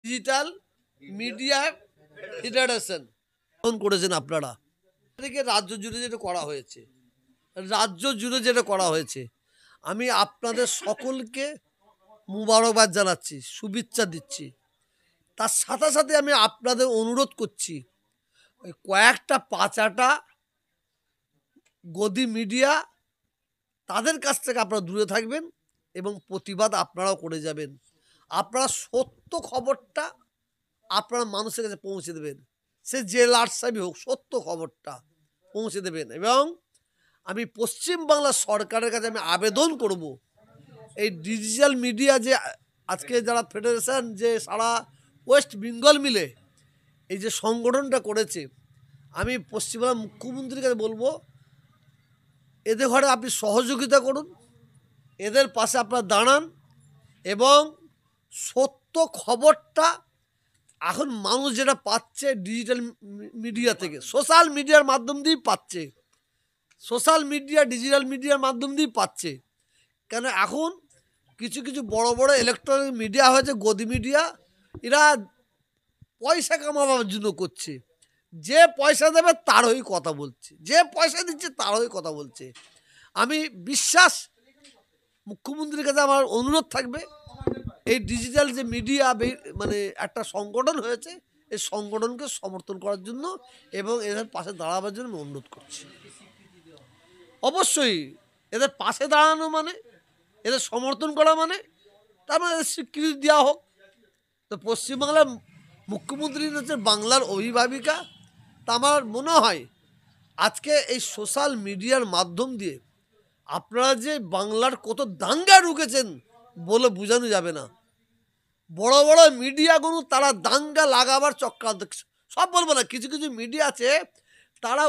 Digital media federation করেছেন আপনারা, থেকে রাজ্য জুড়ে যেটা করা হয়েছে, আমি আপনাদের সকলকে মুবারকবাদ জানাচ্ছি, শুভেচ্ছা দিচ্ছি। তার সাথে সাথে আমি আপনাদের অনুরোধ করছি, ওই কয়েকটা পাচাটা গদি মিডিয়া তাদের কাছ থেকে আপনারা দূরে থাকবেন এবং প্রতিবাদ আপনারাও করে যাবেন। আপনারা সত্য খবরটা আপনারা মানুষের কাছে পৌঁছে দেবেন, সে যে লাটসাবি হোক, সত্য খবরটা পৌঁছে দেবেন। এবং আমি পশ্চিমবাংলার সরকারের কাছে আমি আবেদন করব, এই ডিজিটাল মিডিয়া যে আজকে যারা ফেডারেশন যে সারা ওয়েস্ট বেঙ্গল মিলে এই যে সংগঠনটা করেছে, আমি পশ্চিমবাংলার মুখ্যমন্ত্রীর কাছে বলবো, এদের ঘরে আপনি সহযোগিতা করুন, এদের পাশে আপনারা দাঁড়ান এবং সত্য খবরটা এখন মানুষ যেটা পাচ্ছে ডিজিটাল মিডিয়া থেকে, সোশ্যাল মিডিয়ার মাধ্যম দিয়েই পাচ্ছে, ডিজিটাল মিডিয়ার মাধ্যম দিয়েই পাচ্ছে। কেন এখন কিছু কিছু বড় বড় ইলেকট্রনিক মিডিয়া হয়েছে, গদি মিডিয়া, এরা পয়সা কামাবার জন্য করছে। যে পয়সা দেবে তার হয়ে কথা বলছে, যে পয়সা দিচ্ছে তার হয়ে কথা বলছে। আমি বিশ্বাস, মুখ্যমন্ত্রীর কাছে আমার অনুরোধ থাকবে, এই ডিজিটাল যে মিডিয়া মানে একটা সংগঠন হয়েছে, এই সংগঠনকে সমর্থন করার জন্য এবং এদের পাশে দাঁড়াবার জন্য আমি অনুরোধ করছি। অবশ্যই এদের পাশে দাঁড়ানো মানে, এদের সমর্থন করা মানে, তার মানে এদের স্বীকৃতি দেওয়া হোক। তো পশ্চিমবাংলার মুখ্যমন্ত্রী হচ্ছে বাংলার অভিভাবিকা। তা আমার মনে হয় আজকে এই সোশ্যাল মিডিয়ার মাধ্যম দিয়ে আপনারা যে বাংলার কত দাঙ্গা রুখেছেন বলে বোঝানো যাবে না। বড় বড় মিডিয়াগুলো তারা দাঙ্গা লাগাবার চক্রান্ত, সব বলবো না, কিছু কিছু মিডিয়া আছে তারা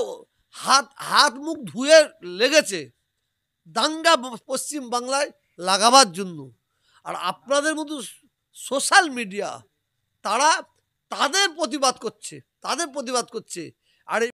হাত মুখ ধুয়ে লেগেছে দাঙ্গা পশ্চিম বাংলায় লাগাবার জন্য। আর আপনাদের মতো সোশ্যাল মিডিয়া তারা তাদের প্রতিবাদ করছে। আর